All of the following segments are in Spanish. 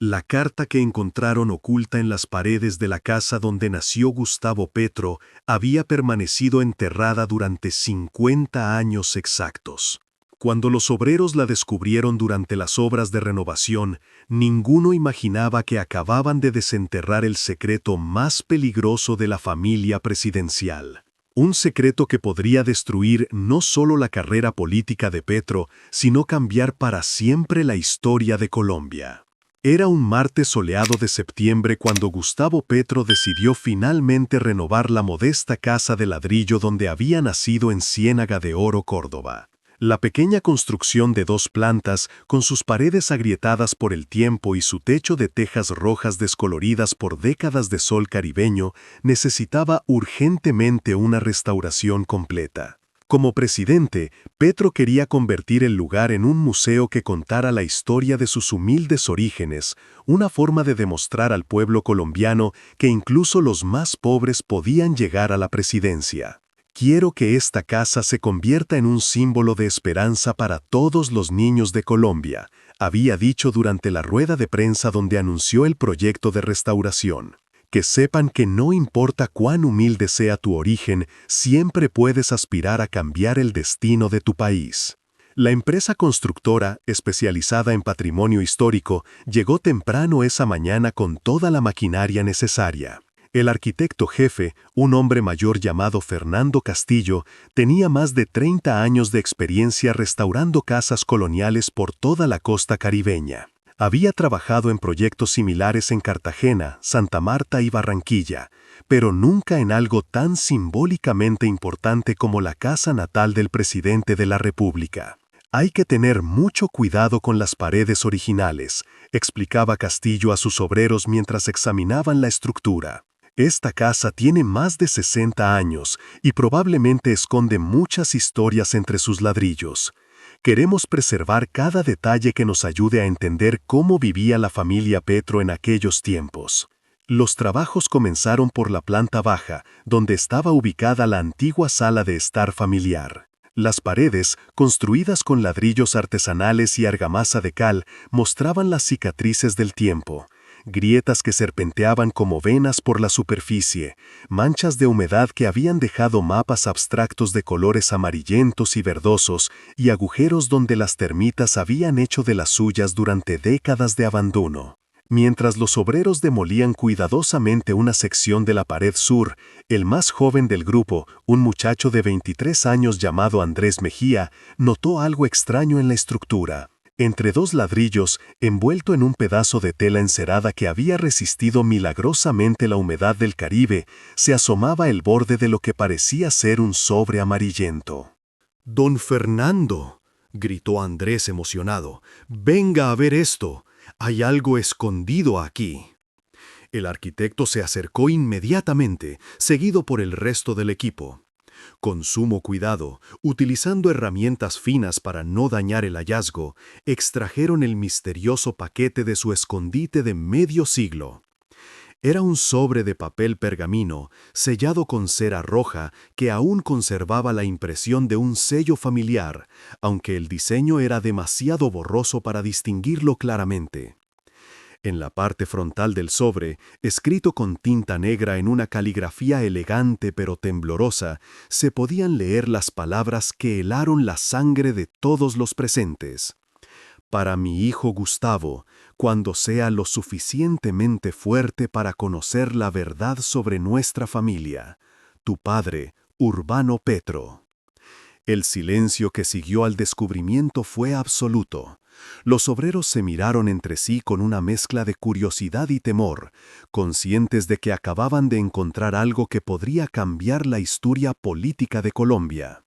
La carta que encontraron oculta en las paredes de la casa donde nació Gustavo Petro había permanecido enterrada durante 50 años exactos. Cuando los obreros la descubrieron durante las obras de renovación, ninguno imaginaba que acababan de desenterrar el secreto más peligroso de la familia presidencial. Un secreto que podría destruir no solo la carrera política de Petro, sino cambiar para siempre la historia de Colombia. Era un martes soleado de septiembre cuando Gustavo Petro decidió finalmente renovar la modesta casa de ladrillo donde había nacido en Ciénaga de Oro, Córdoba. La pequeña construcción de 2 plantas, con sus paredes agrietadas por el tiempo y su techo de tejas rojas descoloridas por décadas de sol caribeño, necesitaba urgentemente una restauración completa. Como presidente, Petro quería convertir el lugar en un museo que contara la historia de sus humildes orígenes, una forma de demostrar al pueblo colombiano que incluso los más pobres podían llegar a la presidencia. Quiero que esta casa se convierta en un símbolo de esperanza para todos los niños de Colombia, había dicho durante la rueda de prensa donde anunció el proyecto de restauración. Que sepan que no importa cuán humilde sea tu origen, siempre puedes aspirar a cambiar el destino de tu país. La empresa constructora, especializada en patrimonio histórico, llegó temprano esa mañana con toda la maquinaria necesaria. El arquitecto jefe, un hombre mayor llamado Fernando Castillo, tenía más de 30 años de experiencia restaurando casas coloniales por toda la costa caribeña. Había trabajado en proyectos similares en Cartagena, Santa Marta y Barranquilla, pero nunca en algo tan simbólicamente importante como la casa natal del presidente de la República. Hay que tener mucho cuidado con las paredes originales, explicaba Castillo a sus obreros mientras examinaban la estructura. Esta casa tiene más de 60 años y probablemente esconde muchas historias entre sus ladrillos. Queremos preservar cada detalle que nos ayude a entender cómo vivía la familia Petro en aquellos tiempos. Los trabajos comenzaron por la planta baja, donde estaba ubicada la antigua sala de estar familiar. Las paredes, construidas con ladrillos artesanales y argamasa de cal, mostraban las cicatrices del tiempo. Grietas que serpenteaban como venas por la superficie, manchas de humedad que habían dejado mapas abstractos de colores amarillentos y verdosos y agujeros donde las termitas habían hecho de las suyas durante décadas de abandono. Mientras los obreros demolían cuidadosamente una sección de la pared sur, el más joven del grupo, un muchacho de 23 años llamado Andrés Mejía, notó algo extraño en la estructura. Entre 2 ladrillos, envuelto en un pedazo de tela encerada que había resistido milagrosamente la humedad del Caribe, se asomaba el borde de lo que parecía ser un sobre amarillento. «¡Don Fernando!», gritó Andrés emocionado. «¡Venga a ver esto! Hay algo escondido aquí». El arquitecto se acercó inmediatamente, seguido por el resto del equipo. Con sumo cuidado, utilizando herramientas finas para no dañar el hallazgo, extrajeron el misterioso paquete de su escondite de medio siglo. Era un sobre de papel pergamino, sellado con cera roja, que aún conservaba la impresión de un sello familiar, aunque el diseño era demasiado borroso para distinguirlo claramente. En la parte frontal del sobre, escrito con tinta negra en una caligrafía elegante pero temblorosa, se podían leer las palabras que helaron la sangre de todos los presentes. «Para mi hijo Gustavo, cuando sea lo suficientemente fuerte para conocer la verdad sobre nuestra familia. Tu padre, Urbano Petro». El silencio que siguió al descubrimiento fue absoluto. Los obreros se miraron entre sí con una mezcla de curiosidad y temor, conscientes de que acababan de encontrar algo que podría cambiar la historia política de Colombia.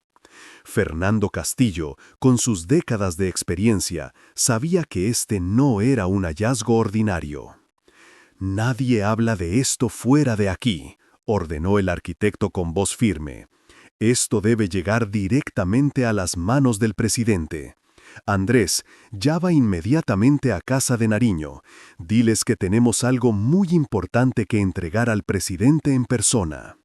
Fernando Castillo, con sus décadas de experiencia, sabía que este no era un hallazgo ordinario. «Nadie habla de esto fuera de aquí», ordenó el arquitecto con voz firme. «Esto debe llegar directamente a las manos del presidente. Andrés, ya va inmediatamente a casa de Nariño. Diles que tenemos algo muy importante que entregar al presidente en persona».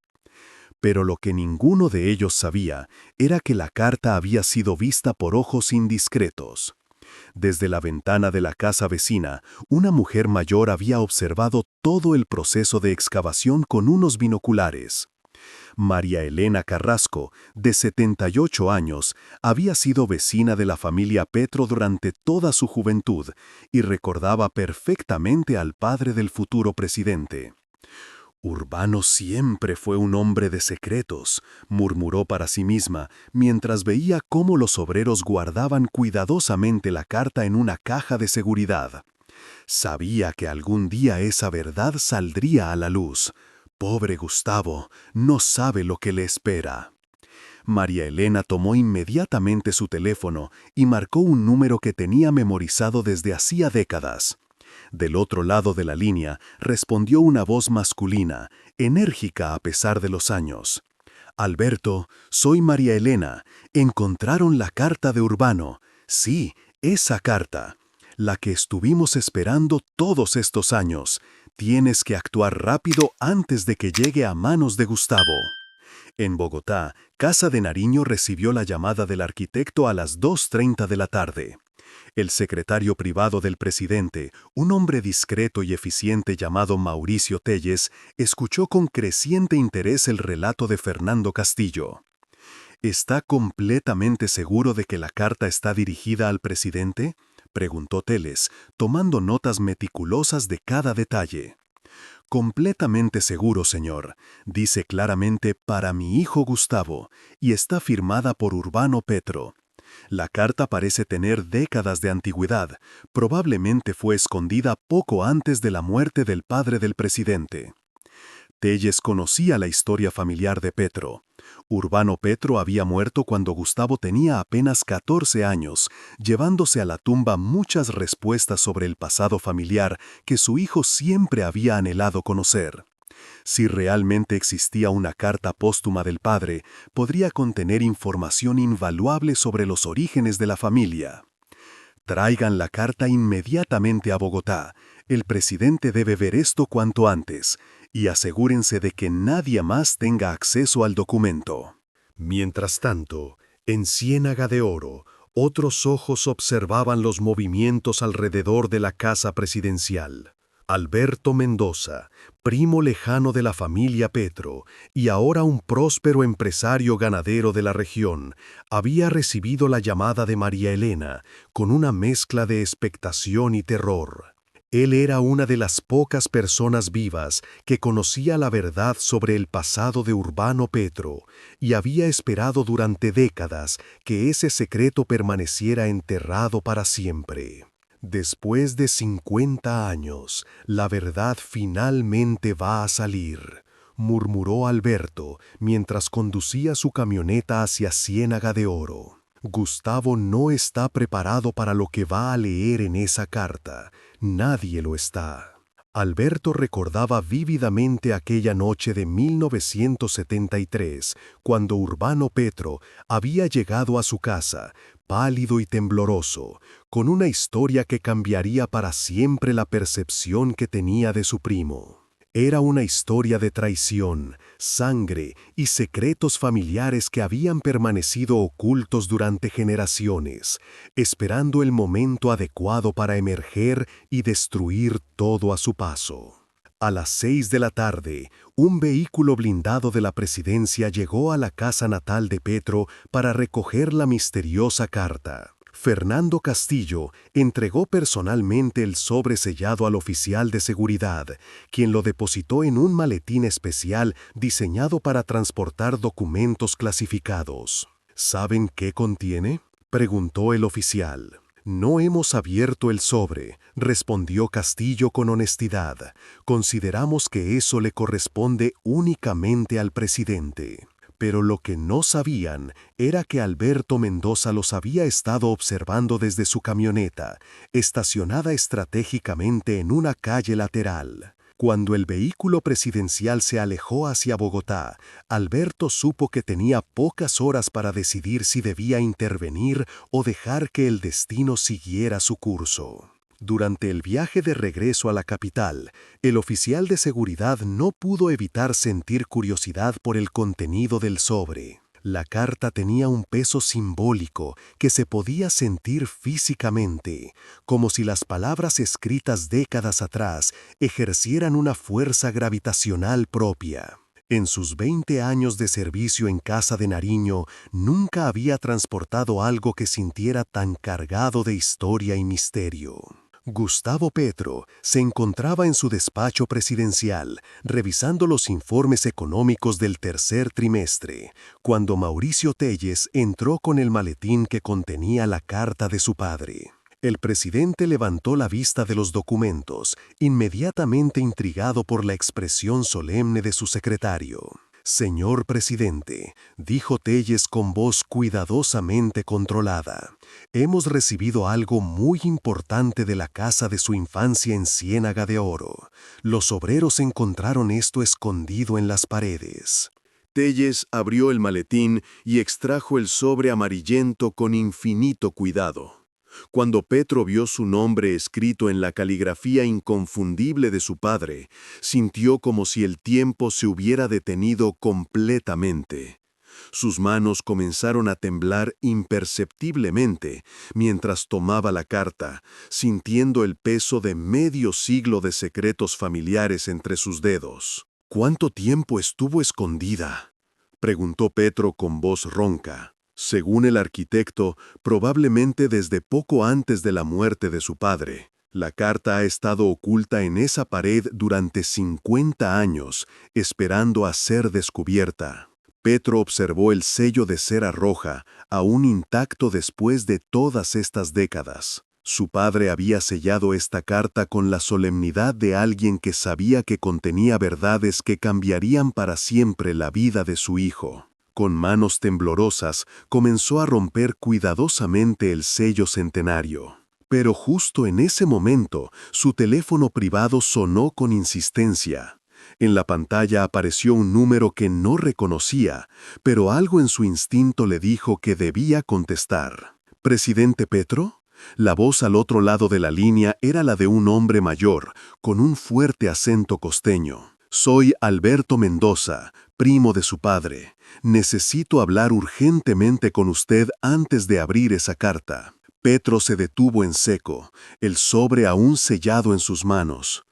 Pero lo que ninguno de ellos sabía era que la carta había sido vista por ojos indiscretos. Desde la ventana de la casa vecina, una mujer mayor había observado todo el proceso de excavación con unos binoculares. María Elena Carrasco, de 78 años, había sido vecina de la familia Petro durante toda su juventud y recordaba perfectamente al padre del futuro presidente. Urbano siempre fue un hombre de secretos, murmuró para sí misma, mientras veía cómo los obreros guardaban cuidadosamente la carta en una caja de seguridad. Sabía que algún día esa verdad saldría a la luz. Pobre Gustavo, no sabe lo que le espera. María Elena tomó inmediatamente su teléfono y marcó un número que tenía memorizado desde hacía décadas. Del otro lado de la línea respondió una voz masculina, enérgica a pesar de los años. «Alberto, soy María Elena. ¿Encontraron la carta de Urbano?» «Sí, esa carta. La que estuvimos esperando todos estos años. Tienes que actuar rápido antes de que llegue a manos de Gustavo». En Bogotá, Casa de Nariño recibió la llamada del arquitecto a las 2:30 de la tarde. El secretario privado del presidente, un hombre discreto y eficiente llamado Mauricio Telles, escuchó con creciente interés el relato de Fernando Castillo. «¿Está completamente seguro de que la carta está dirigida al presidente?», preguntó Telles, tomando notas meticulosas de cada detalle. «Completamente seguro, señor. Dice claramente para mi hijo Gustavo y está firmada por Urbano Petro. La carta parece tener décadas de antigüedad. Probablemente fue escondida poco antes de la muerte del padre del presidente». Telles conocía la historia familiar de Petro. Urbano Petro había muerto cuando Gustavo tenía apenas 14 años, llevándose a la tumba muchas respuestas sobre el pasado familiar que su hijo siempre había anhelado conocer. Si realmente existía una carta póstuma del padre, podría contener información invaluable sobre los orígenes de la familia. «Traigan la carta inmediatamente a Bogotá. El presidente debe ver esto cuanto antes, y asegúrense de que nadie más tenga acceso al documento». Mientras tanto, en Ciénaga de Oro, otros ojos observaban los movimientos alrededor de la casa presidencial. Alberto Mendoza, primo lejano de la familia Petro y ahora un próspero empresario ganadero de la región, había recibido la llamada de María Elena con una mezcla de expectación y terror. Él era una de las pocas personas vivas que conocía la verdad sobre el pasado de Urbano Petro y había esperado durante décadas que ese secreto permaneciera enterrado para siempre. «Después de 50 años, la verdad finalmente va a salir», murmuró Alberto mientras conducía su camioneta hacia Ciénaga de Oro. «Gustavo no está preparado para lo que va a leer en esa carta. Nadie lo está». Alberto recordaba vívidamente aquella noche de 1973, cuando Urbano Petro había llegado a su casa, pálido y tembloroso, con una historia que cambiaría para siempre la percepción que tenía de su primo. Era una historia de traición, sangre y secretos familiares que habían permanecido ocultos durante generaciones, esperando el momento adecuado para emerger y destruir todo a su paso. A las 6 de la tarde, un vehículo blindado de la presidencia llegó a la casa natal de Petro para recoger la misteriosa carta. Fernando Castillo entregó personalmente el sobre sellado al oficial de seguridad, quien lo depositó en un maletín especial diseñado para transportar documentos clasificados. «¿Saben qué contiene?», preguntó el oficial. «No hemos abierto el sobre», respondió Castillo con honestidad. «Consideramos que eso le corresponde únicamente al presidente». Pero lo que no sabían era que Alberto Mendoza los había estado observando desde su camioneta, estacionada estratégicamente en una calle lateral. Cuando el vehículo presidencial se alejó hacia Bogotá, Alberto supo que tenía pocas horas para decidir si debía intervenir o dejar que el destino siguiera su curso. Durante el viaje de regreso a la capital, el oficial de seguridad no pudo evitar sentir curiosidad por el contenido del sobre. La carta tenía un peso simbólico que se podía sentir físicamente, como si las palabras escritas décadas atrás ejercieran una fuerza gravitacional propia. En sus 20 años de servicio en Casa de Nariño, nunca había transportado algo que sintiera tan cargado de historia y misterio. Gustavo Petro se encontraba en su despacho presidencial, revisando los informes económicos del tercer trimestre, cuando Mauricio Telles entró con el maletín que contenía la carta de su padre. El presidente levantó la vista de los documentos, inmediatamente intrigado por la expresión solemne de su secretario. «Señor presidente», dijo Telles con voz cuidadosamente controlada, «hemos recibido algo muy importante de la casa de su infancia en Ciénaga de Oro. Los obreros encontraron esto escondido en las paredes». Telles abrió el maletín y extrajo el sobre amarillento con infinito cuidado. Cuando Petro vio su nombre escrito en la caligrafía inconfundible de su padre, sintió como si el tiempo se hubiera detenido completamente. Sus manos comenzaron a temblar imperceptiblemente mientras tomaba la carta, sintiendo el peso de medio siglo de secretos familiares entre sus dedos. «¿Cuánto tiempo estuvo escondida?», preguntó Petro con voz ronca. Según el arquitecto, probablemente desde poco antes de la muerte de su padre. La carta ha estado oculta en esa pared durante 50 años, esperando a ser descubierta. Petro observó el sello de cera roja, aún intacto después de todas estas décadas. Su padre había sellado esta carta con la solemnidad de alguien que sabía que contenía verdades que cambiarían para siempre la vida de su hijo. Con manos temblorosas, comenzó a romper cuidadosamente el sello centenario. Pero justo en ese momento, su teléfono privado sonó con insistencia. En la pantalla apareció un número que no reconocía, pero algo en su instinto le dijo que debía contestar. «¿Presidente Petro?». La voz al otro lado de la línea era la de un hombre mayor, con un fuerte acento costeño. «Soy Alberto Mendoza, primo de su padre. Necesito hablar urgentemente con usted antes de abrir esa carta». Petro se detuvo en seco, el sobre aún sellado en sus manos.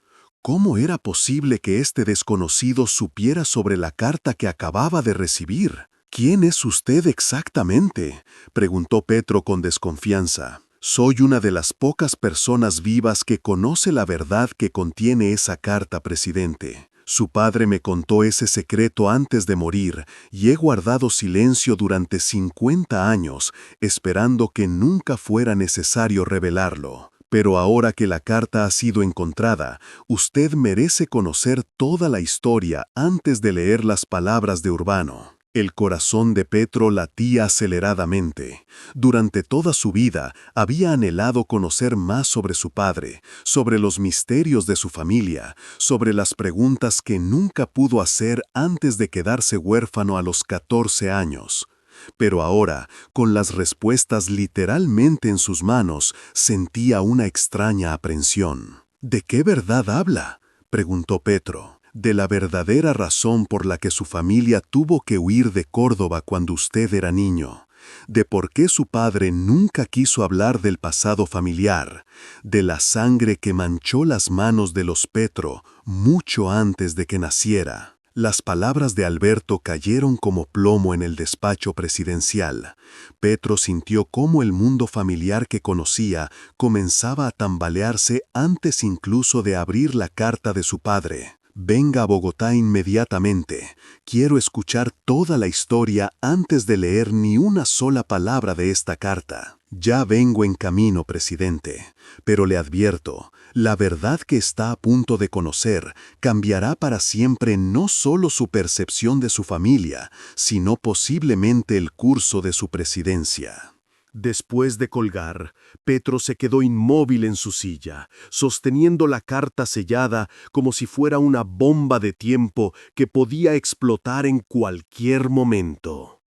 ¿Cómo era posible que este desconocido supiera sobre la carta que acababa de recibir? «¿Quién es usted exactamente?», preguntó Petro con desconfianza. «Soy una de las pocas personas vivas que conoce la verdad que contiene esa carta, presidente. Su padre me contó ese secreto antes de morir y he guardado silencio durante 50 años, esperando que nunca fuera necesario revelarlo. Pero ahora que la carta ha sido encontrada, usted merece conocer toda la historia antes de leer las palabras de Urbano». El corazón de Petro latía aceleradamente. Durante toda su vida había anhelado conocer más sobre su padre, sobre los misterios de su familia, sobre las preguntas que nunca pudo hacer antes de quedarse huérfano a los 14 años. Pero ahora, con las respuestas literalmente en sus manos, sentía una extraña aprensión. «¿De qué verdad habla?», preguntó Petro. «De la verdadera razón por la que su familia tuvo que huir de Córdoba cuando usted era niño, de por qué su padre nunca quiso hablar del pasado familiar, de la sangre que manchó las manos de los Petro mucho antes de que naciera». Las palabras de Alberto cayeron como plomo en el despacho presidencial. Petro sintió cómo el mundo familiar que conocía comenzaba a tambalearse antes incluso de abrir la carta de su padre. «Venga a Bogotá inmediatamente. Quiero escuchar toda la historia antes de leer ni una sola palabra de esta carta». «Ya vengo en camino, presidente, pero le advierto, la verdad que está a punto de conocer cambiará para siempre no solo su percepción de su familia, sino posiblemente el curso de su presidencia». Después de colgar, Petro se quedó inmóvil en su silla, sosteniendo la carta sellada como si fuera una bomba de tiempo que podía explotar en cualquier momento.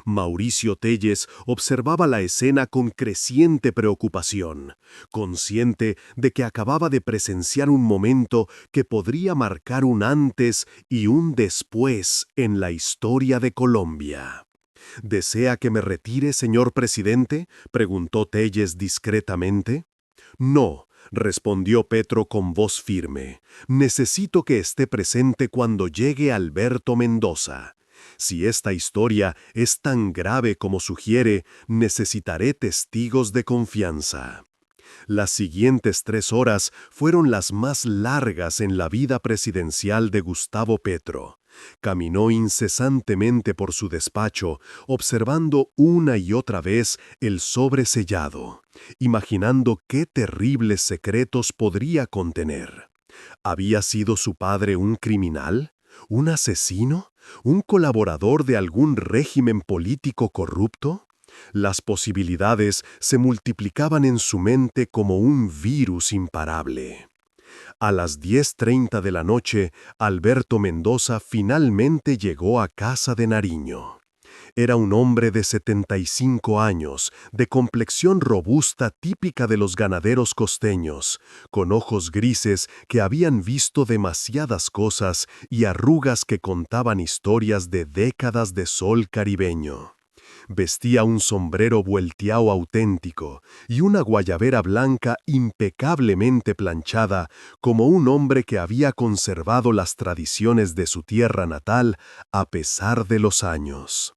Mauricio Telles observaba la escena con creciente preocupación, consciente de que acababa de presenciar un momento que podría marcar un antes y un después en la historia de Colombia. ¿Desea que me retire, señor presidente?, preguntó Telles discretamente. No, respondió Petro con voz firme. Necesito que esté presente cuando llegue Alberto Mendoza. Si esta historia es tan grave como sugiere, necesitaré testigos de confianza. Las siguientes 3 horas fueron las más largas en la vida presidencial de Gustavo Petro. Caminó incesantemente por su despacho, observando una y otra vez el sobre sellado, imaginando qué terribles secretos podría contener. ¿Había sido su padre un criminal? ¿Un asesino? ¿Un colaborador de algún régimen político corrupto? Las posibilidades se multiplicaban en su mente como un virus imparable. A las 10:30 de la noche, Alberto Mendoza finalmente llegó a casa de Nariño. Era un hombre de 75 años, de complexión robusta típica de los ganaderos costeños, con ojos grises que habían visto demasiadas cosas y arrugas que contaban historias de décadas de sol caribeño. Vestía un sombrero vuelteado auténtico y una guayabera blanca impecablemente planchada, como un hombre que había conservado las tradiciones de su tierra natal a pesar de los años.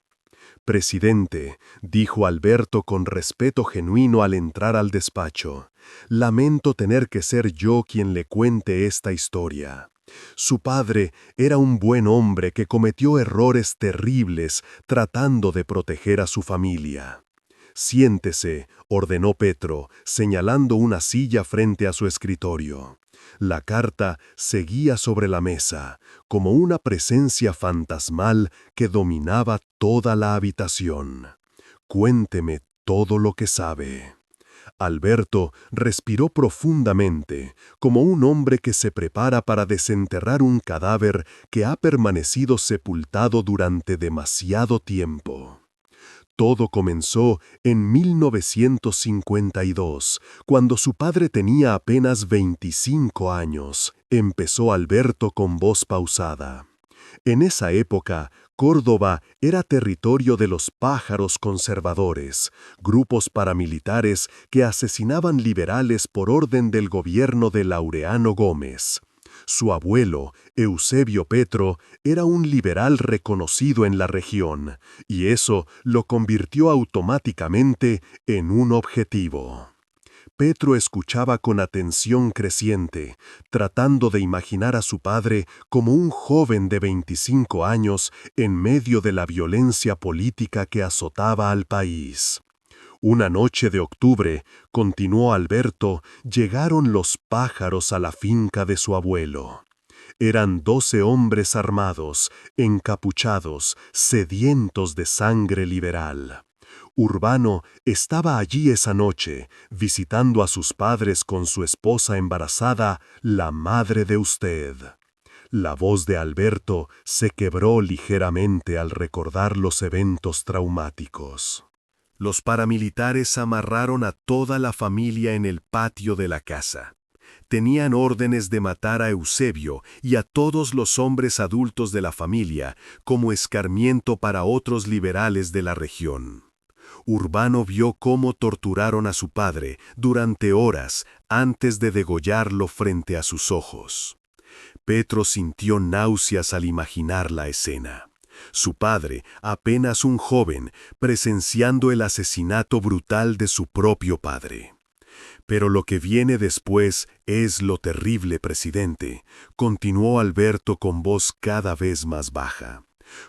«Presidente», dijo Alberto con respeto genuino al entrar al despacho, «lamento tener que ser yo quien le cuente esta historia. Su padre era un buen hombre que cometió errores terribles tratando de proteger a su familia». «Siéntese», ordenó Petro, señalando una silla frente a su escritorio. La carta seguía sobre la mesa, como una presencia fantasmal que dominaba toda la habitación. «Cuénteme todo lo que sabe». Alberto respiró profundamente, como un hombre que se prepara para desenterrar un cadáver que ha permanecido sepultado durante demasiado tiempo. Todo comenzó en 1952, cuando su padre tenía apenas 25 años, empezó Alberto con voz pausada. En esa época, Córdoba era territorio de los pájaros conservadores, grupos paramilitares que asesinaban liberales por orden del gobierno de Laureano Gómez. Su abuelo, Eusebio Petro, era un liberal reconocido en la región, y eso lo convirtió automáticamente en un objetivo. Petro escuchaba con atención creciente, tratando de imaginar a su padre como un joven de 25 años en medio de la violencia política que azotaba al país. Una noche de octubre, continuó Alberto, llegaron los pájaros a la finca de su abuelo. Eran 12 hombres armados, encapuchados, sedientos de sangre liberal. Urbano estaba allí esa noche, visitando a sus padres con su esposa embarazada, la madre de usted. La voz de Alberto se quebró ligeramente al recordar los eventos traumáticos. Los paramilitares amarraron a toda la familia en el patio de la casa. Tenían órdenes de matar a Eusebio y a todos los hombres adultos de la familia como escarmiento para otros liberales de la región. Urbano vio cómo torturaron a su padre durante horas antes de degollarlo frente a sus ojos. Petro sintió náuseas al imaginar la escena. Su padre, apenas un joven, presenciando el asesinato brutal de su propio padre. «Pero lo que viene después es lo terrible, presidente», continuó Alberto con voz cada vez más baja.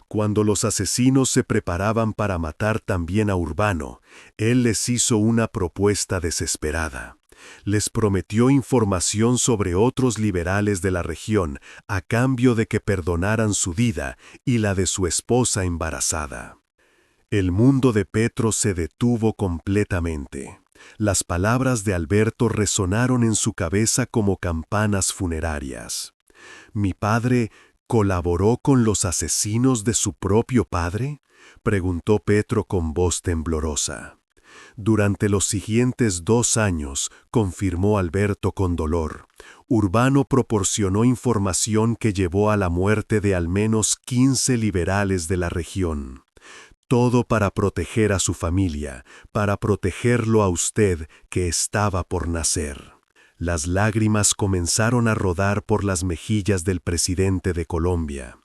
Cuando los asesinos se preparaban para matar también a Urbano, él les hizo una propuesta desesperada. Les prometió información sobre otros liberales de la región a cambio de que perdonaran su vida y la de su esposa embarazada. El mundo de Petro se detuvo completamente. Las palabras de Alberto resonaron en su cabeza como campanas funerarias. «¿Mi padre colaboró con los asesinos de su propio padre?», preguntó Petro con voz temblorosa. «Durante los siguientes 2 años», confirmó Alberto con dolor, «Urbano proporcionó información que llevó a la muerte de al menos 15 liberales de la región. Todo para proteger a su familia, para protegerlo a usted que estaba por nacer. Las lágrimas comenzaron a rodar por las mejillas del presidente de Colombia.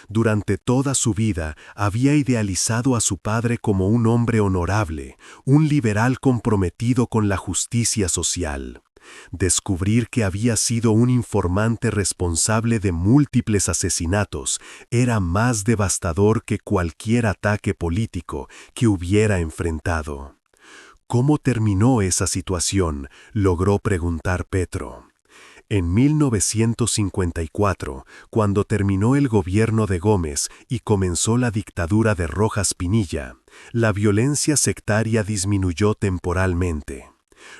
Durante toda su vida había idealizado a su padre como un hombre honorable, un liberal comprometido con la justicia social. Descubrir que había sido un informante responsable de múltiples asesinatos era más devastador que cualquier ataque político que hubiera enfrentado. ¿Cómo terminó esa situación?, logró preguntar Petro. En 1954, cuando terminó el gobierno de Gómez y comenzó la dictadura de Rojas Pinilla, la violencia sectaria disminuyó temporalmente.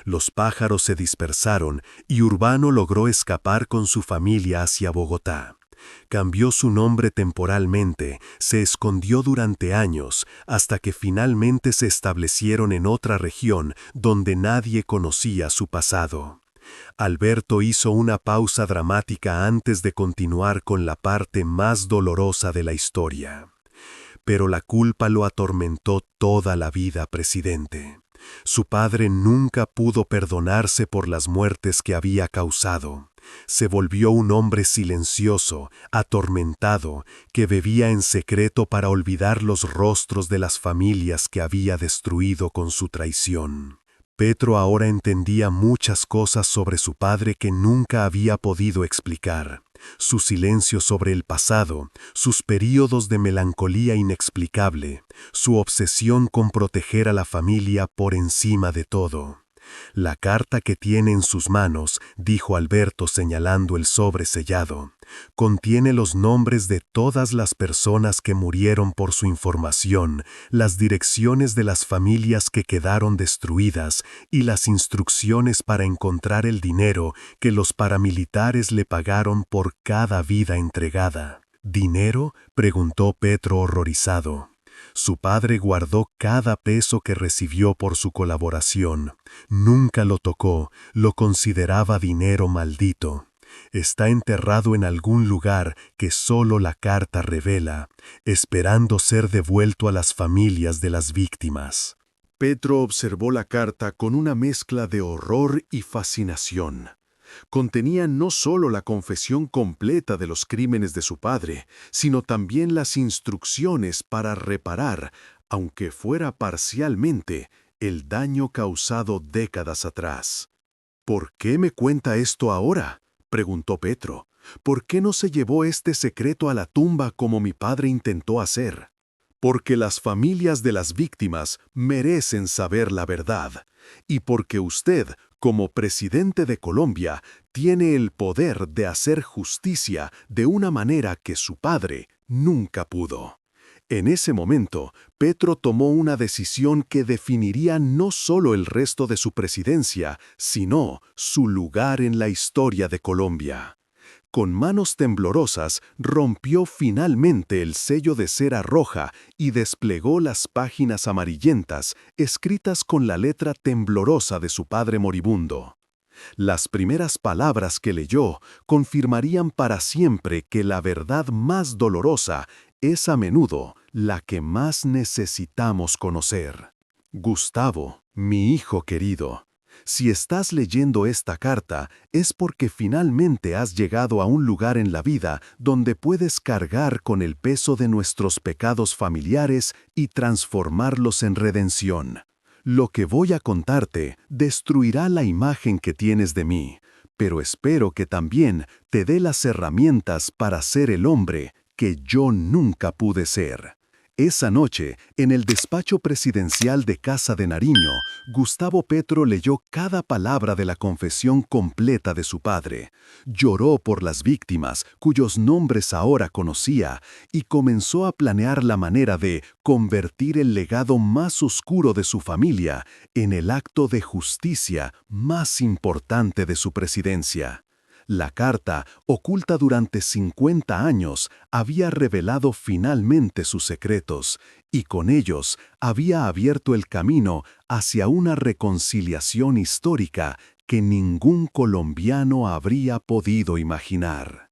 Los pájaros se dispersaron y Urbano logró escapar con su familia hacia Bogotá. Cambió su nombre temporalmente, se escondió durante años, hasta que finalmente se establecieron en otra región donde nadie conocía su pasado. Alberto hizo una pausa dramática antes de continuar con la parte más dolorosa de la historia. Pero la culpa lo atormentó toda la vida, presidente. Su padre nunca pudo perdonarse por las muertes que había causado. Se volvió un hombre silencioso, atormentado, que bebía en secreto para olvidar los rostros de las familias que había destruido con su traición. Petro ahora entendía muchas cosas sobre su padre que nunca había podido explicar. Su silencio sobre el pasado, sus períodos de melancolía inexplicable, su obsesión con proteger a la familia por encima de todo. La carta que tiene en sus manos, dijo Alberto señalando el sobre sellado, contiene los nombres de todas las personas que murieron por su información, las direcciones de las familias que quedaron destruidas y las instrucciones para encontrar el dinero que los paramilitares le pagaron por cada vida entregada. ¿Dinero?, preguntó Petro horrorizado. Su padre guardó cada peso que recibió por su colaboración. Nunca lo tocó, lo consideraba dinero maldito. Está enterrado en algún lugar que solo la carta revela, esperando ser devuelto a las familias de las víctimas. Petro observó la carta con una mezcla de horror y fascinación. Contenía no solo la confesión completa de los crímenes de su padre, sino también las instrucciones para reparar, aunque fuera parcialmente, el daño causado décadas atrás. ¿Por qué me cuenta esto ahora?, preguntó Petro. ¿Por qué no se llevó este secreto a la tumba como mi padre intentó hacer? Porque las familias de las víctimas merecen saber la verdad, y porque usted, como presidente de Colombia, tiene el poder de hacer justicia de una manera que su padre nunca pudo. En ese momento, Petro tomó una decisión que definiría no solo el resto de su presidencia, sino su lugar en la historia de Colombia. Con manos temblorosas, rompió finalmente el sello de cera roja y desplegó las páginas amarillentas, escritas con la letra temblorosa de su padre moribundo. Las primeras palabras que leyó confirmarían para siempre que la verdad más dolorosa es a menudo la que más necesitamos conocer. Gustavo, mi hijo querido, si estás leyendo esta carta es porque finalmente has llegado a un lugar en la vida donde puedes cargar con el peso de nuestros pecados familiares y transformarlos en redención. Lo que voy a contarte destruirá la imagen que tienes de mí, pero espero que también te dé las herramientas para ser el hombre que yo nunca pude ser. Esa noche, en el despacho presidencial de Casa de Nariño, Gustavo Petro leyó cada palabra de la confesión completa de su padre. Lloró por las víctimas, cuyos nombres ahora conocía, y comenzó a planear la manera de convertir el legado más oscuro de su familia en el acto de justicia más importante de su presidencia. La carta, oculta durante 50 años, había revelado finalmente sus secretos, y con ellos había abierto el camino hacia una reconciliación histórica que ningún colombiano habría podido imaginar.